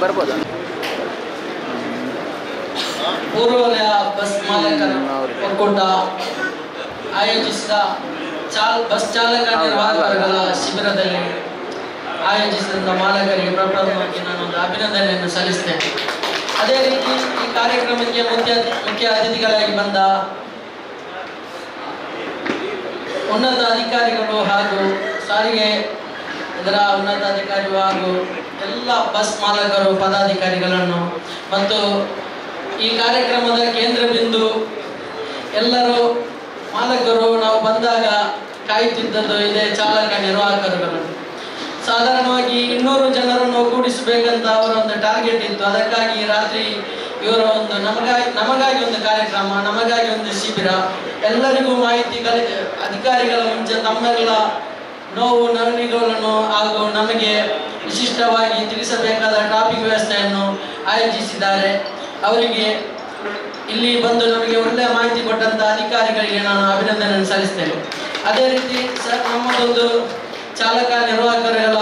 ಬರ್ಬೋದಾ? ಪೂರ್ವವಲಯ ಬಸ್ ಮಾಲಕರ ಒಕ್ಕೂಟ ಆಯೋಜಿಸಿದ ಬಸ್ ಚಾಲಕ ನಿರ್ವಾಹಕರುಗಳ ಶಿಬಿರದಲ್ಲಿ ಆಯೋಜಿಸಿದ ಮಾಲಕರಿಗೆ ಪ್ರಪ್ರಥಮವಾಗಿ ನಾನೊಂದು ಅಭಿನಂದನೆಯನ್ನು ಸಲ್ಲಿಸ್ತೇನೆ. ಅದೇ ರೀತಿ ಈ ಕಾರ್ಯಕ್ರಮಕ್ಕೆ ಮುಖ್ಯ ಅತಿಥಿಗಳಾಗಿ ಬಂದ ಉನ್ನತ ಅಧಿಕಾರಿಗಳು ಹಾಗೂ ಸಾರಿಗೆ ಇದರ ಉನ್ನತ ಅಧಿಕಾರಿಗಳು ಹಾಗೂ ಎಲ್ಲ ಬಸ್ ಮಾಲಕರು ಪದಾಧಿಕಾರಿಗಳನ್ನು ಮತ್ತು ಈ ಕಾರ್ಯಕ್ರಮದ ಕೇಂದ್ರ ಬಿಂದು ಎಲ್ಲರೂ ಮಾಲಕರು ನಾವು ಬಂದಾಗ ಕಾಯುತ್ತಿದ್ದದ್ದು ಇದೇ ಚಾಲಕ ನಿರ್ವಾಹಕರುಗಳು. ಸಾಧಾರಣವಾಗಿ 200 ಜನರನ್ನು ಕೂಡಿಸಬೇಕಂತ ಅವರ ಒಂದು ಟಾರ್ಗೆಟ್ ಇತ್ತು. ಅದಕ್ಕಾಗಿ ರಾತ್ರಿ ಇವರ ಒಂದು ನಮಗಾಗಿ ಒಂದು ಕಾರ್ಯಕ್ರಮ, ನಮಗಾಗಿ ಒಂದು ಶಿಬಿರ, ಎಲ್ಲರಿಗೂ ಮಾಹಿತಿ ಅಧಿಕಾರಿಗಳ ಮುಂಚೆ ತಮ್ಮೆಲ್ಲ ನೋವು ನರಳಿಗಳನ್ನು ಹಾಗೂ ನಮಗೆ ವಿಶಿಷ್ಟವಾಗಿ ತಿಳಿಸಬೇಕಾದ ಟ್ರಾಫಿಕ್ ವ್ಯವಸ್ಥೆಯನ್ನು ಆಯೋಜಿಸಿದ್ದಾರೆ. ಅವರಿಗೆ ಇಲ್ಲಿ ಬಂದು ನಮಗೆ ಒಳ್ಳೆಯ ಮಾಹಿತಿ ಕೊಟ್ಟಂತ ಅಧಿಕಾರಿಗಳಿಗೆ ನಾನು ಅಭಿನಂದನೆಯನ್ನು ಸಲ್ಲಿಸ್ತೇನೆ. ಅದೇ ರೀತಿ ನಮ್ಮದೊಂದು ಚಾಲಕ ನಿರ್ವಾಹಕರುಗಳ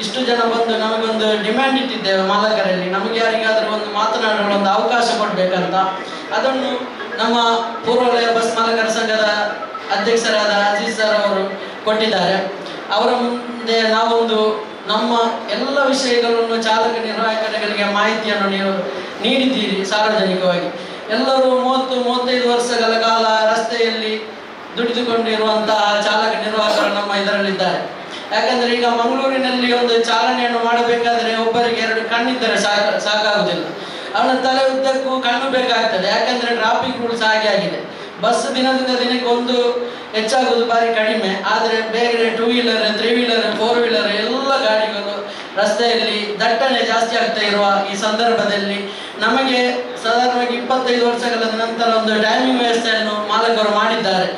ಇಷ್ಟು ಜನ ಬಂದು ನಮಗೊಂದು ಡಿಮ್ಯಾಂಡ್ ಇಟ್ಟಿದ್ದೇವೆ ಮಾಲಕರಲ್ಲಿ, ನಮಗೆ ಯಾರಿಗಾದರೂ ಒಂದು ಮಾತನಾಡಲು ಒಂದು ಅವಕಾಶ ಕೊಡಬೇಕಂತ. ಅದನ್ನು ನಮ್ಮ ಪೂರ್ವವಲಯ ಬಸ್ ಮಾಲಕರ ಸಂಘದ ಅಧ್ಯಕ್ಷರಾದ ಅಜೀಜ್ ಸರ್ ಅವರು ಕೊಟ್ಟಿದ್ದಾರೆ. ಅವರ ಮುಂದೆ ನಾವೊಂದು ನಮ್ಮ ಎಲ್ಲ ವಿಷಯಗಳನ್ನು ಚಾಲಕ ನಿರ್ವಾಹಕರುಗಳಿಗೆ ಮಾಹಿತಿಯನ್ನು ನೀವು ನೀಡಿದ್ದೀರಿ ಸಾರ್ವಜನಿಕವಾಗಿ. ಎಲ್ಲರೂ 30-35 ವರ್ಷಗಳ ಕಾಲ ರಸ್ತೆಯಲ್ಲಿ ದುಡಿದುಕೊಂಡಿರುವಂತಹ ಚಾಲಕ ನಿರ್ವಾಹಕರು ನಮ್ಮ ಇದರಲ್ಲಿದ್ದಾರೆ. ಯಾಕಂದ್ರೆ ಈಗ ಮಂಗಳೂರಿನಲ್ಲಿ ಒಂದು ಚಾಲನೆಯನ್ನು ಮಾಡಬೇಕಾದ್ರೆ ಒಬ್ಬರಿಗೆ 2 ಕಣ್ಣಿದ್ದರೆ ಸಾಕಾಗುವುದಿಲ್ಲ. ಅವನ ತಲೆ ಉದ್ದಕ್ಕೂ ಕಣ್ಣು ಬೇಕಾಗ್ತದೆ. ಯಾಕಂದ್ರೆ ಟ್ರಾಫಿಕ್ ರೂಲ್ಸ್ ಹಾಗೆ ಆಗಿದೆ. ಬಸ್ ದಿನದಿಂದ ದಿನಕ್ಕೆ ಒಂದು ಹೆಚ್ಚಾಗುವುದು ಬಾರಿ ಕಡಿಮೆ. ಆದರೆ ಬೇರೆ 2 ವೀಲರ್ 3 ವೀಲರ್ 4 ವೀಲರ್ ಎಲ್ಲ ಗಾಡಿಗಳು ರಸ್ತೆಯಲ್ಲಿ ದಟ್ಟಣೆ ಜಾಸ್ತಿ ಆಗ್ತಾ ಇರುವ ಈ ಸಂದರ್ಭದಲ್ಲಿ ನಮಗೆ ಸಾಧಾರಣವಾಗಿ 25 ವರ್ಷಗಳ ನಂತರ ಒಂದು ಟೈಮಿಂಗ್ ವ್ಯವಸ್ಥೆಯನ್ನು ಮಾಲಕರು ಮಾಡಿದ್ದಾರೆ.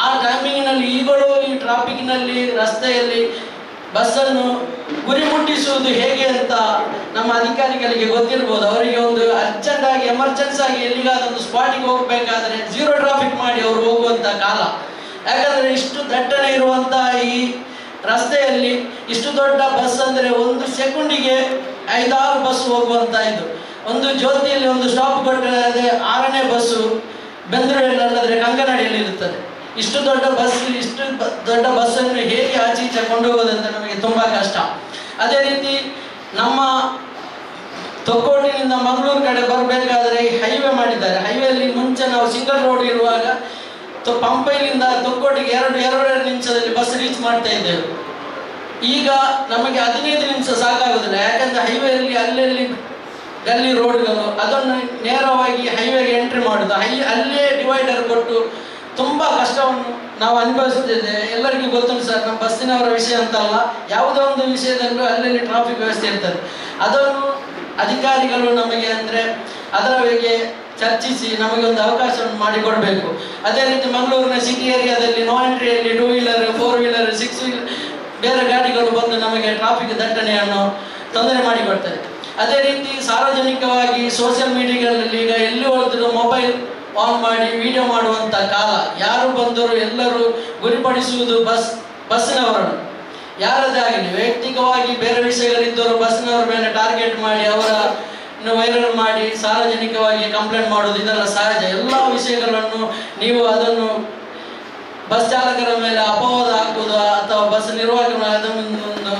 ಆ ಟೈಮಿಂಗ್ನಲ್ಲಿ ಈಗಲೂ ಈ ಟ್ರಾಫಿಕ್ನಲ್ಲಿ ರಸ್ತೆಯಲ್ಲಿ ಬಸ್ಸನ್ನು ಗುರಿ ಮುಟ್ಟಿಸುವುದು ಹೇಗೆ ಅಂತ ನಮ್ಮ ಅಧಿಕಾರಿಗಳಿಗೆ ಗೊತ್ತಿರ್ಬೋದು. ಅವರಿಗೆ ಒಂದು ಅರ್ಜೆಂಟ್ ಆಗಿ ಎಮರ್ಜೆನ್ಸಿ ಆಗಿ ಎಲ್ಲಿಗಾದೊಂದು ಸ್ಪಾಟಿಗೆ ಹೋಗಬೇಕಾದ್ರೆ 0 ಟ್ರಾಫಿಕ್ ಮಾಡಿ ಅವರು ಹೋಗುವಂಥ ಕಾಲ. ಯಾಕಂದರೆ ಇಷ್ಟು ದಟ್ಟಣೆ ಇರುವಂಥ ಈ ರಸ್ತೆಯಲ್ಲಿ ಇಷ್ಟು ದೊಡ್ಡ ಬಸ್ ಅಂದರೆ 1 ಸೆಕೆಂಡಿಗೆ 5-6 ಬಸ್ ಹೋಗುವಂಥ ಇದು. ಒಂದು ಜ್ಯೋತಿಯಲ್ಲಿ ಒಂದು ಸ್ಟಾಪ್ ಕೊಟ್ಟರೆ ಅದೇ 6ನೇ ಬಸ್ಸು ಬೆಂದೂರಲ್ಲದ್ರೆ ಕಂಕನಾಡಿಯಲ್ಲಿ ಇರುತ್ತದೆ. ಇಷ್ಟು ದೊಡ್ಡ ಬಸ್ಸನ್ನು ಹೇಗೆ ಆಚೀಚೆ ಕೊಂಡೋಗೋದಂತ ನಮಗೆ ತುಂಬ ಕಷ್ಟ. ಅದೇ ರೀತಿ ನಮ್ಮ ತೊಕ್ಕೋಟಿನಿಂದ ಮಂಗಳೂರು ಕಡೆ ಬರಬೇಕಾದ್ರೆ ಹೈವೇ ಮಾಡಿದ್ದಾರೆ. ಹೈವೇಲಿ ಮುಂಚೆ ನಾವು ಸಿಂಗಲ್ ರೋಡ್ ಇರುವಾಗ ಪಂಪೈಲಿಂದ ತೊಕ್ಕೋಟಿಗೆ 2 ನಿಮಿಷದಲ್ಲಿ ಬಸ್ ರೀಚ್ ಮಾಡ್ತಾ ಇದ್ದೇವೆ. ಈಗ ನಮಗೆ 15 ನಿಮಿಷ ಸಾಕಾಗುವುದಿಲ್ಲ. ಯಾಕಂದರೆ ಹೈವೇಲಿ ಅಲ್ಲಲ್ಲಿ ಗಲ್ಲಿ ರೋಡ್ಗಳು ಅದನ್ನು ನೇರವಾಗಿ ಹೈವೇಗೆ ಎಂಟ್ರಿ ಮಾಡೋದು, ಅಲ್ಲೇ ಡಿವೈಡರ್ ಕೊಟ್ಟು ತುಂಬ ಕಷ್ಟವನ್ನು ನಾವು ಅನುಭವಿಸ್ತಿದ್ದೇವೆ. ಎಲ್ಲರಿಗೂ ಗೊತ್ತುಂಟು ಸರ್, ನಮ್ಮ ಬಸ್ಸಿನವರ ವಿಷಯ ಅಂತಲ್ಲ, ಯಾವುದೋ ಒಂದು ವಿಷಯದಲ್ಲೂ ಅಲ್ಲಲ್ಲಿ ಟ್ರಾಫಿಕ್ ವ್ಯವಸ್ಥೆ ಇರ್ತದೆ. ಅದನ್ನು ಅಧಿಕಾರಿಗಳು ನಮಗೆ ಅಂದರೆ ಅದರ ಬಗ್ಗೆ ಚರ್ಚಿಸಿ ನಮಗೆ ಒಂದು ಅವಕಾಶವನ್ನು ಮಾಡಿಕೊಡಬೇಕು. ಅದೇ ರೀತಿ ಮಂಗಳೂರಿನ ಸಿಟಿ ಏರಿಯಾದಲ್ಲಿ ನೋ ಎಂಟ್ರಿಯಲ್ಲಿ 2 ವೀಲರ್ 4 ವೀಲರ್ 6 ವೀಲರ್ ಬೇರೆ ಗಾಡಿಗಳು ಬಂದು ನಮಗೆ ಟ್ರಾಫಿಕ್ ದಟ್ಟಣೆಯನ್ನು ತೊಂದರೆ ಮಾಡಿಕೊಡ್ತದೆ. ಅದೇ ರೀತಿ ಸಾರ್ವಜನಿಕವಾಗಿ ಸೋಷಿಯಲ್ ಮೀಡಿಯಾಗಳಲ್ಲಿ ಈಗ ಎಲ್ಲಿ ಹೋದರೂ ಮೊಬೈಲ್ ಆನ್ ಮಾಡಿ ವಿಡಿಯೋ ಮಾಡುವಂಥ ಕಾಲ. ಯಾರು ಬಂದರೂ ಎಲ್ಲರೂ ಗುರಿಪಡಿಸುವುದು ಬಸ್ಸಿನವರನ್ನು, ಯಾರದೇ ಆಗಲಿ ವೈಯಕ್ತಿಕವಾಗಿ ಬೇರೆ ವಿಷಯಗಳಿದ್ದರೂ ಬಸ್ಸಿನವರ ಮೇಲೆ ಟಾರ್ಗೆಟ್ ಮಾಡಿ ಅವರನ್ನು ವೈರಲ್ ಮಾಡಿ ಸಾರ್ವಜನಿಕವಾಗಿ ಕಂಪ್ಲೇಂಟ್ ಮಾಡೋದು ಇದೆಲ್ಲ ಸಹಜ. ಎಲ್ಲ ವಿಷಯಗಳನ್ನು ನೀವು ಅದನ್ನು ಬಸ್ ಚಾಲಕರ ಮೇಲೆ ಅಪವಾದ ಹಾಕುವುದು ಅಥವಾ ಬಸ್ ನಿರ್ವಾಹಕರ ಅದನ್ನು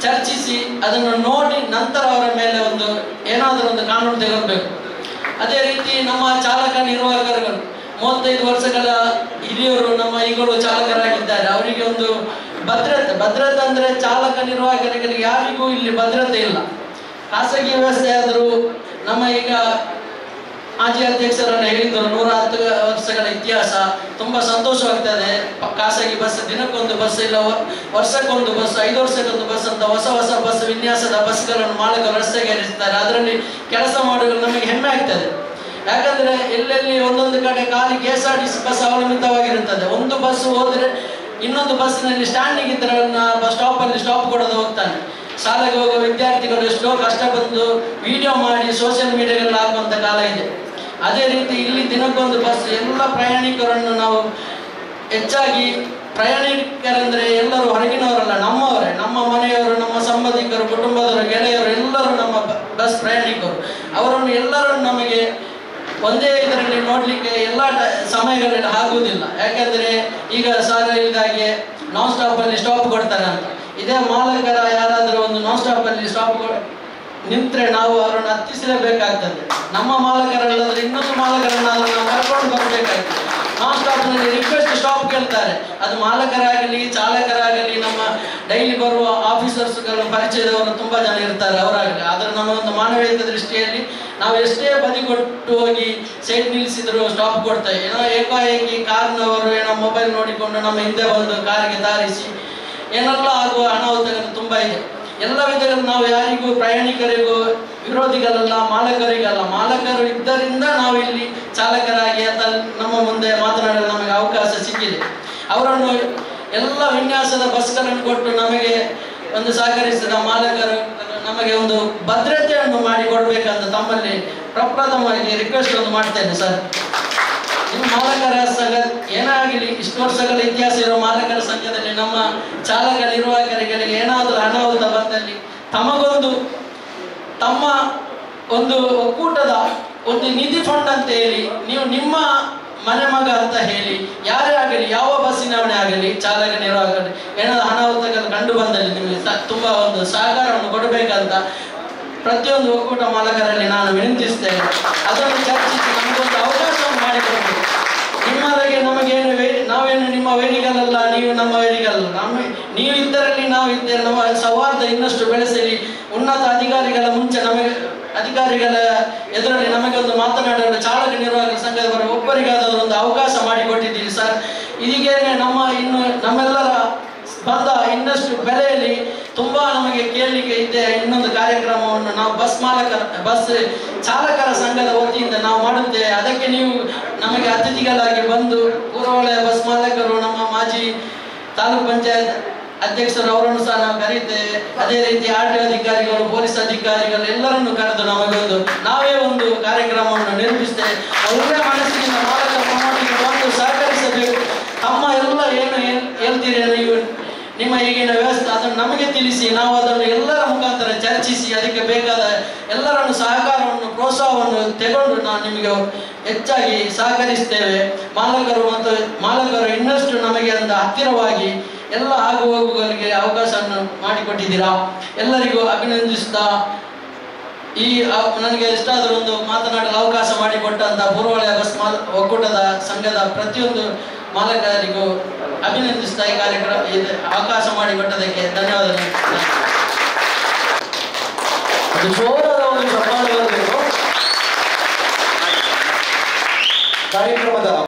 ಚರ್ಚಿಸಿ ಅದನ್ನು ನೋಡಿ ನಂತರ ಅವರ ಮೇಲೆ ಏನಾದರೂ ಒಂದು ಕಾನೂನು ತೆಗೆದುಬೇಕು. ಅದೇ ರೀತಿ ನಮ್ಮ ಚಾಲಕ ನಿರ್ವಾಹಕರುಗಳು 35 ವರ್ಷಗಳ ಹಿರಿಯರು ನಮ್ಮ ಈಗಲೂ ಚಾಲಕರಾಗಿದ್ದಾರೆ. ಅವರಿಗೆ ಒಂದು ಭದ್ರತೆ ಅಂದರೆ ಚಾಲಕ ನಿರ್ವಾಹಕರಿಗೆ ಯಾರಿಗೂ ಇಲ್ಲಿ ಭದ್ರತೆ ಇಲ್ಲ. ಖಾಸಗಿ ವ್ಯವಸ್ಥೆ ಆದರೂ ನಮ್ಮ ಈಗ ಮಾಜಿ ಅಧ್ಯಕ್ಷರನ್ನು ಹೇಳಿದರು 110 ವರ್ಷಗಳ ಇತಿಹಾಸ. ತುಂಬ ಸಂತೋಷವಾಗ್ತದೆ. ಖಾಸಗಿ ಬಸ್ ದಿನಕ್ಕೊಂದು ಬಸ್ ಇಲ್ಲ ವರ್ಷಕ್ಕೊಂದು ಬಸ್ 5 ವರ್ಷಕ್ಕೊಂದು ಬಸ್ ಅಂತ ಹೊಸ ಬಸ್ ವಿನ್ಯಾಸದ ಬಸ್ಗಳನ್ನು ಮಾಲಕರು ರಸ್ತೆಗೆ ಏರಿಸ್ತಾರೆ. ಅದರಲ್ಲಿ ಕೆಲಸ ಮಾಡುವುದು ನಮಗೆ ಹೆಮ್ಮೆ ಆಗ್ತದೆ. ಯಾಕಂದರೆ ಎಲ್ಲೆಲ್ಲಿ ಒಂದೊಂದು ಕಡೆ ಖಾಲಿ KSRTC ಬಸ್ ಅವಲಂಬಿತವಾಗಿರುತ್ತದೆ. ಒಂದು ಬಸ್ ಹೋದರೆ ಇನ್ನೊಂದು ಬಸ್ಸಿನಲ್ಲಿ ಸ್ಟ್ಯಾಂಡಿಗೆ ಇದ್ದರೆ ಸ್ಟಾಪಲ್ಲಿ ಸ್ಟಾಪ್ ಕೊಡೋದು ಹೋಗ್ತಾನೆ. ಶಾಲೆಗೆ ಹೋಗುವ ವಿದ್ಯಾರ್ಥಿಗಳು ಎಷ್ಟೋ ಕಷ್ಟ ಬಂದು ವಿಡಿಯೋ ಮಾಡಿ ಸೋಷಿಯಲ್ ಮೀಡಿಯಾದಲ್ಲಿ ಹಾಕುವಂಥ ಕಾಲ ಇದೆ. ಅದೇ ರೀತಿ ಇಲ್ಲಿ ದಿನಕ್ಕೊಂದು ಬಸ್ ಎಲ್ಲ ಪ್ರಯಾಣಿಕರನ್ನು ನಾವು ಹೆಚ್ಚಾಗಿ ಪ್ರಯಾಣಿಕರೆಂದರೆ ಎಲ್ಲರೂ ಹೊರಗಿನವರಲ್ಲ, ನಮ್ಮವರೇ, ನಮ್ಮ ಮನೆಯವರು, ನಮ್ಮ ಸಂಬಂಧಿಕರು, ಕುಟುಂಬದವರು, ಗೆಳೆಯರು ಎಲ್ಲರೂ ನಮ್ಮ ಬಸ್ ಪ್ರಯಾಣಿಕರು ಅವರನ್ನು ಎಲ್ಲರನ್ನು ನಮಗೆ ಒಂದೇ ಇದರಲ್ಲಿ ನೋಡಲಿಕ್ಕೆ ಎಲ್ಲ ಸಮಯಗಳಲ್ಲಿ ಆಗುವುದಿಲ್ಲ. ಯಾಕೆಂದರೆ ಈಗ ಸಾರ್ ಹೇಳಿದಾಗೆ ನಾನ್ ಸ್ಟಾಪಲ್ಲಿ ಸ್ಟಾಪ್ ಕೊಡ್ತಾರೆ ಅಂತ. ಇದೇ ಮಾಲಕರ ಯಾರಾದರೂ ಒಂದು ನಾನ್ ಸ್ಟಾಪಲ್ಲಿ ಸ್ಟಾಪ್ ನಿಂತರೆ ನಾವು ಅವರನ್ನು ಹತ್ತಿಸಲೇಬೇಕಾಗ್ತದೆ. ನಮ್ಮ ಮಾಲಕರಲ್ಲಾದರೆ ಇನ್ನೊಂದು ಮಾಲಕರನ್ನಾದರೂ ನಾವು ಕರ್ಕೊಂಡು ಬರಬೇಕಾಗ್ತದೆ. ನಾನ್ ಸ್ಟಾಪ್ನಲ್ಲಿ ರಿಕ್ವೆಸ್ಟ್ ಸ್ಟಾಪ್ ಕೇಳ್ತಾರೆ. ಅದು ಮಾಲಕರಾಗಲಿ ಚಾಲಕರಾಗಲಿ ನಮ್ಮ ಡೈಲಿ ಬರುವ ಆಫೀಸರ್ಸ್ಗಳು ಪರಿಚಯದವರು ತುಂಬ ಜನ ಇರ್ತಾರೆ ಅವರಾಗಲಿ. ಆದರೆ ನಮ್ಮ ಒಂದು ಮಾನವೀಯತೆ ದೃಷ್ಟಿಯಲ್ಲಿ ನಾವು ಎಷ್ಟೇ ಬದಿ ಕೊಟ್ಟು ಹೋಗಿ ಸೈಡ್ ನಿಲ್ಲಿಸಿದ್ರು ಸ್ಟಾಪ್ ಕೊಡ್ತೇವೆ. ಏನೋ ಏಕಾಏಕಿ ಕಾರ್ನವರು ಏನೋ ಮೊಬೈಲ್ ನೋಡಿಕೊಂಡು ನಮ್ಮ ಹಿಂದೆ ಬಂದು ಕಾರಿಗೆ ತಾರಿಸಿ ಏನೆಲ್ಲ ಆಗುವ ಅನಾಹುತಗಳು ತುಂಬ ಇದೆ. ಎಲ್ಲ ವಿಧಗಳು ನಾವು ಯಾರಿಗೂ ಪ್ರಯಾಣಿಕರಿಗೂ ವಿರೋಧಿಗಳಲ್ಲ, ಮಾಲಕರಿಗಲ್ಲ. ಮಾಲಕರು ಇದ್ದರಿಂದ ನಾವು ಇಲ್ಲಿ ಚಾಲಕರಾಗಿ ಅಥವಾ ನಮ್ಮ ಮುಂದೆ ಮಾತನಾಡಲು ನಮಗೆ ಅವಕಾಶ ಸಿಕ್ಕಿದೆ. ಅವರನ್ನು ಎಲ್ಲ ವಿನ್ಯಾಸದ ಬಸ್ಗಳನ್ನು ಕೊಟ್ಟು ನಮಗೆ ಒಂದು ಸಹಕರಿಸಿದ ಮಾಲಕರು ನಮಗೆ ಒಂದು ಭದ್ರತೆಯನ್ನು ಮಾಡಿಕೊಡ್ಬೇಕಂತ ತಮ್ಮಲ್ಲಿ ಪ್ರಪ್ರಥಮವಾಗಿ ರಿಕ್ವೆಸ್ಟ್ ಒಂದು ಮಾಡ್ತೇನೆ ಸರ್. ನಿಮ್ಮ ಮಾಲಕರ ಸಂಘ ಏನಾಗಲಿ ಇಷ್ಟು ವರ್ಷಗಳ ಇತಿಹಾಸ ಇರುವ ಮಾಲಕರ ಸಂಘದಲ್ಲಿ ನಮ್ಮ ಚಾಲಕ ನಿರ್ವಾಹಕರಿಗೆ ಏನಾದರೂ ಅನಾಹುತ ಬಂದಲ್ಲಿ ತಮ್ಮ ಒಂದು ಒಕ್ಕೂಟದ ಒಂದು ನಿಧಿ ಫಂಡ್ ಅಂತ ಹೇಳಿ ನೀವು ನಿಮ್ಮ ಮನೆ ಮಗ ಅಂತ ಹೇಳಿ ಯಾರೇ ಆಗಲಿ ಯಾವ ಬಸ್ಸಿನವನೇ ಆಗಲಿ ಚಾಲಕ ನಿರ್ವಾಹಕರು ಏನಾದರೂ ಅನಾಹುತಗಳು ಕಂಡು ಬಂದಲ್ಲಿ ನಿಮಗೆ ತುಂಬ ಒಂದು ಸಹಕಾರವನ್ನು ಕೊಡಬೇಕಂತ ಪ್ರತಿಯೊಂದು ಒಕ್ಕೂಟ ಮಾಲಕರಲ್ಲಿ ನಾನು ವಿನಂತಿಸ್ತೇನೆ. ಅದನ್ನು ಚರ್ಚಿಸಿ ನಮಗೊಂದು ಅವಕಾಶವನ್ನು ಮಾಡಿಕೊಡಬೇಕು. ನಿಮ್ಮವರಿಗೆ ನಮಗೇನು ನಾವೇನು ನಿಮ್ಮ ವೇದಿಗಳಲ್ಲ, ನೀವು ನಮ್ಮ ವೇದಿಗಳಲ್ಲ. ನೀವು ಇದ್ದರಲ್ಲಿ ನಾವು ಇದ್ದೇವೆ. ನಮ್ಮ ಸೌಹಾರ್ದ ಇನ್ನಷ್ಟು ಬೆಳೆಸಲಿ. ಉನ್ನತ ಅಧಿಕಾರಿಗಳ ಮುಂಚೆ ಅಧಿಕಾರಿಗಳ ಎದುರಲ್ಲಿ ನಮಗೊಂದು ಮಾತನಾಡಲು ಚಾಲಕ ನಿರ್ವಾಹಕ ಸಂಘದವರ ಒಬ್ಬರಿಗಾದರೂ ಒಂದು ಅವಕಾಶ ಮಾಡಿಕೊಟ್ಟಿದ್ದೀರಿ ಸರ್. ಇದೀಗೇನೆ ನಮ್ಮೆಲ್ಲರ ಸ್ಪರ್ಧ ಇನ್ನಷ್ಟು ಬೆಲೆಯಲ್ಲಿ ತುಂಬ ನಮಗೆ ಕೇಳಲಿಕ್ಕೆ ಇದೆ. ಇನ್ನೊಂದು ಕಾರ್ಯಕ್ರಮವನ್ನು ನಾವು ಬಸ್ ಚಾಲಕರ ಸಂಘದ ವತಿಯಿಂದ ನಾವು ಮಾಡುತ್ತೇವೆ. ಅದಕ್ಕೆ ನೀವು ನಮಗೆ ಅತಿಥಿಗಳಾಗಿ ಬಂದು ಪೂರ್ವವಲಯ ಬಸ್ ಮಾಲಕರು, ನಮ್ಮ ಮಾಜಿ ತಾಲೂಕು ಪಂಚಾಯತ್ ಅಧ್ಯಕ್ಷರು ಅವರನ್ನು ಸಹ ನಾವು ಕರೀತೇವೆ. ಅದೇ ರೀತಿ RTO ಅಧಿಕಾರಿಗಳು, ಪೊಲೀಸ್ ಅಧಿಕಾರಿಗಳು ಎಲ್ಲರನ್ನು ಕರೆದು ನಾವೇ ಒಂದು ಕಾರ್ಯಕ್ರಮವನ್ನು ನಿರ್ಮಿಸ್ತೇವೆ. ಒಳ್ಳೆಯ ಮನಸ್ಸಿನಿಂದ ಮಾಲಕ ಪ್ರಮಾಣಿಗೆ ಬಂದು ಸಹಕರಿಸಬೇಕು. ತಮ್ಮ ಎಲ್ಲ ಏನು ಹೇಳ್ತೀರಿ ನೀವು ನಿಮ್ಮ ಈಗಿನ ವ್ಯವಸ್ಥೆ ಅದನ್ನು ನಮಗೆ ತಿಳಿಸಿ, ನಾವು ಅದನ್ನು ಎಲ್ಲರ ಮುಖಾಂತರ ಚರ್ಚಿಸಿ ಅದಕ್ಕೆ ಬೇಕಾದ ಎಲ್ಲರನ್ನು ಸಹಕಾರವನ್ನು ಪ್ರೋತ್ಸಾಹವನ್ನು ತೆಗೆದುಕೊಂಡು ನಾವು ನಿಮಗೆ ಹೆಚ್ಚಾಗಿ ಸಹಕರಿಸ್ತೇವೆ. ಮಾಲಕರು ಇನ್ನಷ್ಟು ನಮಗೆ ಒಂದು ಹತ್ತಿರವಾಗಿ ಎಲ್ಲ ಆಗುವಗಳಿಗೆ ಅವಕಾಶವನ್ನು ಮಾಡಿಕೊಟ್ಟಿದ್ದೀರಾ. ಎಲ್ಲರಿಗೂ ಅಭಿನಂದಿಸ್ತಾ ನನಗೆ ಎಷ್ಟಾದರೂ ಒಂದು ಮಾತನಾಡಲು ಅವಕಾಶ ಮಾಡಿಕೊಟ್ಟಂತ ಪೂರ್ವವಲಯ ಬಸ್ ಒಕ್ಕೂಟದ ಸಂಘದ ಪ್ರತಿಯೊಂದು ಮಾಲಕರಿಗೂ ಅಭಿನಂದಿಸ್ತಾ ಈ ಕಾರ್ಯಕ್ರಮ ಅವಕಾಶ ಮಾಡಿಕೊಟ್ಟದಕ್ಕೆ ಧನ್ಯವಾದಗಳು. ಅದು ಜೋರಾದ ಒಂದು ಸನ್ಮಾನ ಬರಬೇಕು ಕಾರ್ಯಕ್ರಮದ